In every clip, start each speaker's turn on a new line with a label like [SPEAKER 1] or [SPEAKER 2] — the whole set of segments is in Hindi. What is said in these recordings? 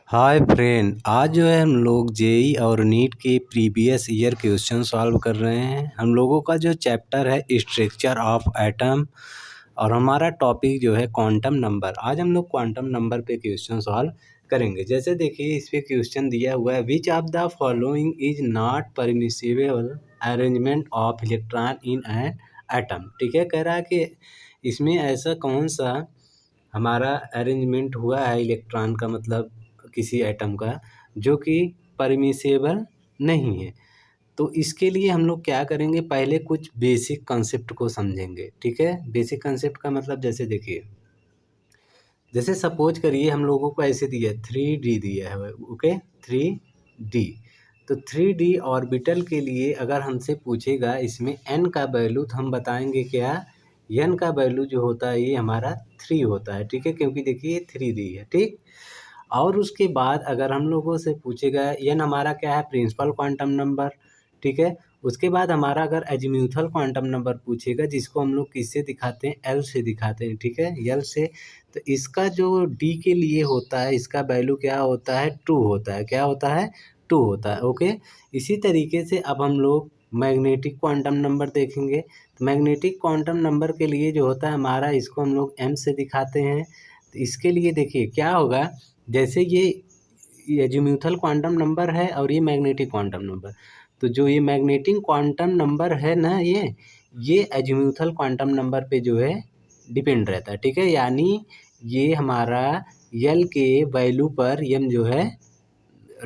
[SPEAKER 1] हाय फ्रेंड, आज जो है हम लोग जेई और नीट के प्रीवियस ईयर क्वेश्चन सॉल्व कर रहे हैं। हम लोगों का जो चैप्टर है स्ट्रक्चर ऑफ एटम और हमारा टॉपिक जो है क्वांटम नंबर। आज हम लोग क्वांटम नंबर पे क्वेश्चन सॉल्व करेंगे। जैसे देखिए इस पे क्वेश्चन दिया हुआ है, which of the following is not permissible arrangement of electron in an atom. ठीक है, कह रहा है कि इसमें ऐसा कौन सा हमारा अरेंजमेंट हुआ है इलेक्ट्रॉन का, मतलब किसी एटम का, जो कि परमिसेबल नहीं है। तो इसके लिए हम लोग क्या करेंगे, पहले कुछ बेसिक कंसेप्ट को समझेंगे। ठीक है, बेसिक कंसेप्ट का मतलब जैसे देखिए, जैसे सपोज करिए हम लोगों को ऐसे दिया है 3D दिया है। Okay, 3D। तो 3D ऑर्बिटल के लिए अगर हमसे पूछेगा इसमें n का वैल्यू, तो हम बताएंगे क्या, n का वैल्यू जो होता है ये हमारा 3 होता है। ठीक है, क्योंकि देखिए ये 3D है। ठीक, और उसके बाद अगर हम लोगों से पूछेगा n हमारा क्या है, प्रिंसिपल क्वांटम नंबर। ठीक है, उसके बाद हमारा अगर एजीम्यूथल क्वांटम नंबर पूछेगा, जिसको हम लोग किससे दिखाते हैं, L से दिखाते हैं। ठीक है, L से। तो इसका जो D के लिए होता है, इसका वैल्यू क्या होता है, 2 होता है। क्या होता है, 2 होता है। ओके, इसी तरीके से अब हम लोग मैग्नेटिक क्वांटम नंबर देखेंगे। तो मैग्नेटिक क्वांटम नंबर के लिए जो होता है हमारा, इसको हम लोग M से दिखाते हैं। तो इसके लिए देखिए क्या होगा, जैसे ये एजीम्यूथल क्वांटम नंबर है और ये मैग्नेटिक क्वांटम नंबर। तो जो ये मैग्नेटिक क्वांटम नंबर है ना, ये एजीम्यूथल क्वांटम नंबर पे जो है डिपेंड रहता है। ठीक है, यानी ये हमारा यल के वैल्यू पर एम जो है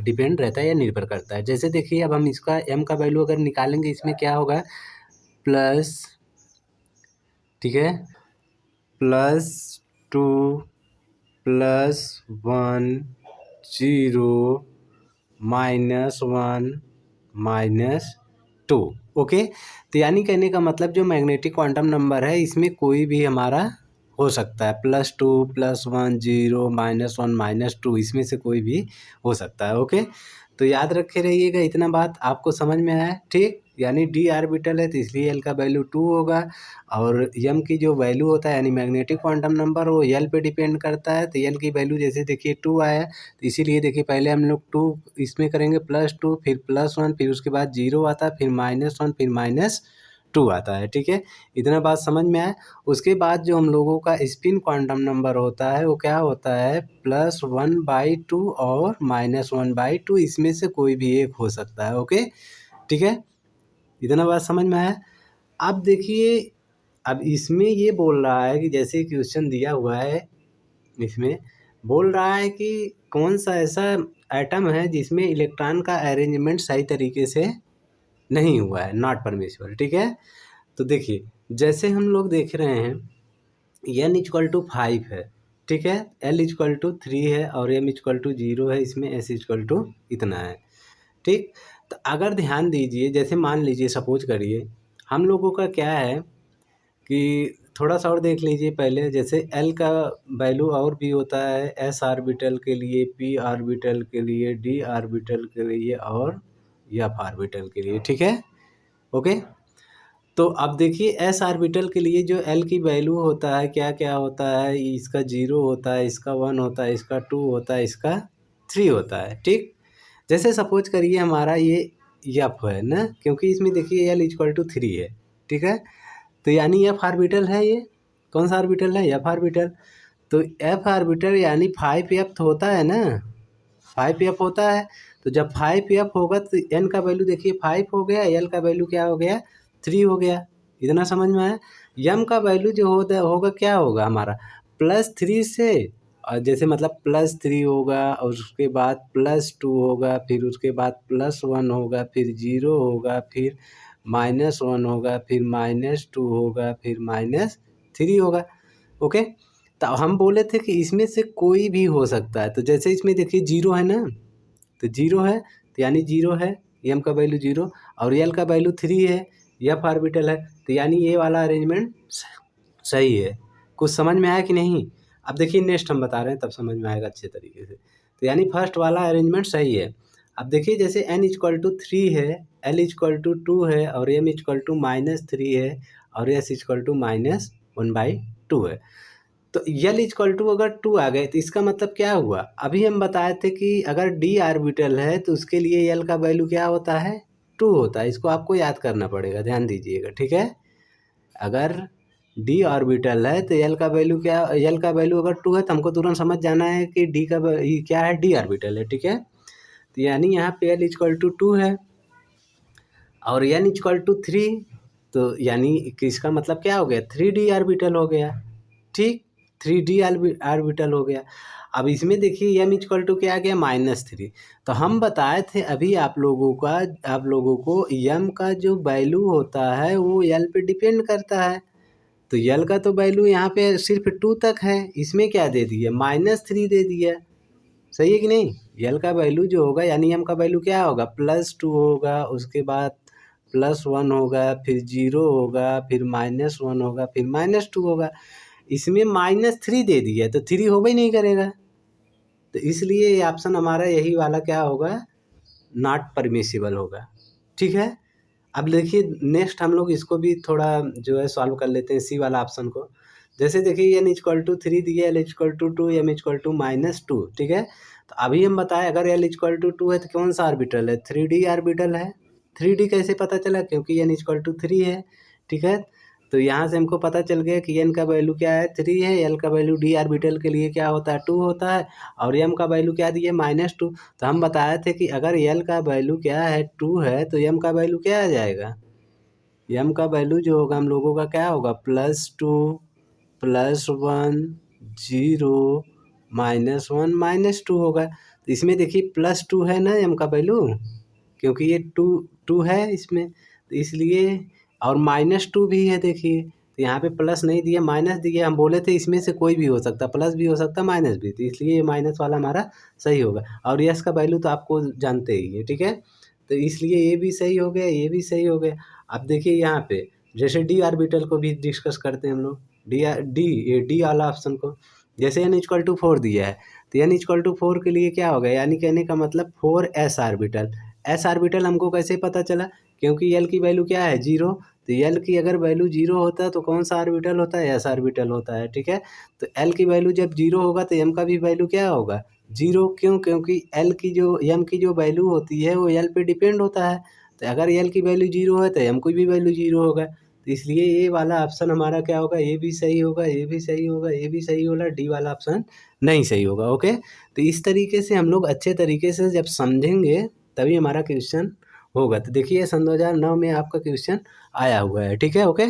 [SPEAKER 1] डिपेंड रहता है या निर्भर करता है। जैसे देखिए अब हम इसका एम का वैल्यू अगर निकालेंगे, इसमें क्या होगा, प्लस, ठीक है, +2 +1 0 -1 -2। ओके, तो यानी कहने का मतलब जो मैग्नेटिक क्वांटम नंबर है इसमें कोई भी हमारा हो सकता है, +2 +1 0 -1 -2, इसमें से कोई भी हो सकता है। ओके, तो याद रखे रहिएगा, इतना बात आपको समझ में आया। ठीक, यानी डी ऑर्बिटल है तो इसलिए एल का वैल्यू 2 होगा, और एम की जो वैल्यू होता है यानी मैग्नेटिक क्वांटम नंबर, वो एल पे डिपेंड करता है। तो एल की वैल्यू जैसे देखिए 2 आया, तो इसीलिए देखिए पहले हम लोग 2 इसमें करेंगे, +2 फिर +1 फिर उसके बाद 0 आता है, फिर -1 फिर -2 आता है। ठीक है, इतना बात समझ में आया। उसके बाद जो हम लोगों का स्पिन क्वांटम नंबर होता है वो क्या होता है, +1/2 और -1/2, इसमें से कोई भी एक हो सकता है। ओके, ठीक है, इतना बात समझ में आया। अब देखिए, अब इसमें ये बोल रहा है कि जैसे क्वेश्चन दिया हुआ है, इसमें बोल रहा है कि कौन सा ऐसा एटम है जिसमें इलेक्ट्रॉन का अरेंजमेंट सही तरीके से नहीं हुआ है, नॉट परमिसिबल। ठीक है, तो देखिए जैसे हम लोग देख रहे हैं n = 5 है। ठीक है, L = 3 है और m = 0 है, इसमें s = इतना है। ठीक, तो अगर ध्यान दीजिए, जैसे मान लीजिए सपोज करिए हम लोगों का क्या है कि थोड़ा सा और देख लीजिए पहले, जैसे एल का वैल्यू और भी होता है, एस ऑर्बिटल के लिए, पी ऑर्बिटल के लिए, डी ऑर्बिटल के लिए और एफ ऑर्बिटल के लिए। ठीक है, ओके, तो अब देखिए एस ऑर्बिटल के लिए जो एल की वैल्यू होता है, क्या क्या होता है, इसका 0 होता है, इसका 1 होता है, इसका 2 होता है, इसका 3 होता है। ठीक, जैसे सपोज करिए हमारा ये एफ है ना, क्योंकि इसमें देखिए L = 3 है। ठीक है, तो यानी एफ ऑर्बिटल है, ये कौन सा ऑर्बिटल है, एफ ऑर्बिटल। तो एफ ऑर्बिटल यानी 5f तो होता है ना, 5f होता है। तो जब 5f होगा तो एन का वैल्यू देखिए 5 हो गया, एल का वैल्यू क्या हो गया, 3 हो गया। इतना समझ में आया। यम का वैल्यू जो होगा क्या होगा हमारा, +3 से, और जैसे मतलब +3 होगा और उसके बाद +2 होगा, फिर उसके बाद +1 होगा, फिर 0 होगा, फिर -1 होगा, फिर -2 होगा, फिर -3 होगा। ओके, तो हम बोले थे कि इसमें से कोई भी हो सकता है। तो जैसे इसमें देखिए 0 है ना, तो 0 है तो यानी 0 है, एम का वैल्यू 0 और एल का वैल्यू 3 है, एफ ऑर्बिटल है, तो यानी ये वाला अरेंजमेंट सही है। कुछ समझ में आया कि नहीं। अब देखिए नेक्स्ट हम बता रहे हैं, तब समझ में आएगा अच्छे तरीके से। तो यानी फर्स्ट वाला अरेंजमेंट सही है। अब देखिए जैसे n = 3 है, L = 2 है और m = -3 है और s = -1/2 है। तो यल इक्वल टू अगर 2 आ गए तो इसका मतलब क्या हुआ? अभी हम बताए थे कि अगर डी ऑर्बिटल है तो उसके लिए यल का वैल्यू क्या होता है? 2 होता है। इसको आपको याद करना पड़ेगा, ध्यान दीजिएगा, ठीक है? अगर डी ऑर्बिटल है तो यल का वैल्यू क्या, यल का वैल्यू अगर 2 है तो हमको तुरंत समझ जाना है कि डी का ये क्या है, डी ऑर्बिटल है, ठीक है? तो यानी यहाँ पे यल इक्वल टू 2 है और एन इक्वल टू 3, तो यानी कि इसका मतलब क्या हो गया, 3D ऑर्बिटल हो गया, ठीक, 3D ऑर्बिटल हो गया। अब इसमें देखिए m इक्वल टू क्या आ गया, -3। तो हम बताए थे अभी आप लोगों को m का जो वैल्यू होता है वो l पे डिपेंड करता है। तो l का तो वैल्यू यहाँ पे सिर्फ 2 तक है, इसमें क्या दे दिया, -3 दे दिया, सही है कि नहीं? यल का वैल्यू जो होगा यानी एम का वैल्यू क्या होगा, +2 होगा, उसके बाद +1 होगा, फिर 0 होगा, फिर -1 होगा, फिर -2 होगा। इसमें -3 दे दिया तो 3 होगा ही नहीं करेगा। तो इसलिए ये ऑप्शन हमारा यही वाला क्या होगा, नॉट परमिसिबल होगा, ठीक है? अब देखिए नेक्स्ट हम लोग इसको भी थोड़ा जो है सॉल्व कर लेते हैं, सी वाला ऑप्शन को। जैसे देखिए एन इक्वल टू 3 दिया, L equal to 2, M equal to -2, ठीक है? तो अभी हम बताएं अगर एल इक्वल टू 2 है तो कौन सा ऑर्बिटल है, 3D ऑर्बिटल है। 3D कैसे पता चला, क्योंकि एन इक्वल टू 3 है, ठीक है? तो यहाँ से हमको पता चल गया कि एन का वैल्यू क्या है, 3 है, एल का वैल्यू डी ऑर्बिटल के लिए क्या होता है, 2 होता है, और एम का वैल्यू क्या दिया, -2। तो हम बताए थे कि अगर एल का वैल्यू क्या है, 2 है, तो एम का वैल्यू क्या आ जाएगा, एम का वैल्यू जो होगा हम लोगों का क्या होगा, +2 +1 0 -1 -2 होगा। तो इसमें देखिए +2 है ना एम का वैल्यू, क्योंकि ये 2 है इसमें, तो इसलिए, और -2 भी है देखिए, तो यहाँ पे प्लस नहीं दिया, माइनस दिया। हम बोले थे इसमें से कोई भी हो सकता, प्लस भी हो सकता, माइनस भी, तो इसलिए ये माइनस वाला हमारा सही होगा। और यस का वैल्यू तो आपको जानते ही है, ठीक है? तो इसलिए ये भी सही हो गया, ये भी सही हो गया। अब देखिए यहाँ पे जैसे डी ऑर्बिटल को भी डिस्कस करते हैं हम लोग, डी वाला ऑप्शन को। जैसे n इक्वल टू 4 दिया है तो n इक्वल टू 4 के लिए क्या होगा, यानी कहने का मतलब 4s ऑर्बिटल। एस ऑर्बिटल हमको कैसे पता चला, क्योंकि एल की वैल्यू क्या है, 0। तो एल की अगर वैल्यू 0 होता है तो कौन सा ऑर्बिटल होता है, एस ऑर्बिटल होता है, ठीक है? तो एल की वैल्यू जब 0 होगा तो एम का भी वैल्यू क्या होगा, 0। क्यों, क्योंकि एल की जो एम की जो वैल्यू होती है वो एल पे डिपेंड होता है। तो अगर एल की वैल्यू 0 है तो एम की भी वैल्यू 0 होगा। तो इसलिए ये वाला ऑप्शन हमारा क्या होगा, ये भी सही होगा, ये भी सही होगा, ये भी सही होगा, डी वाला ऑप्शन नहीं सही होगा, ओके? तो इस तरीके से हम लोग अच्छे तरीके से जब समझेंगे तभी हमारा क्वेश्चन होगा। तो देखिए सन 2009 में आपका क्वेश्चन आया हुआ है, ठीक है, ओके?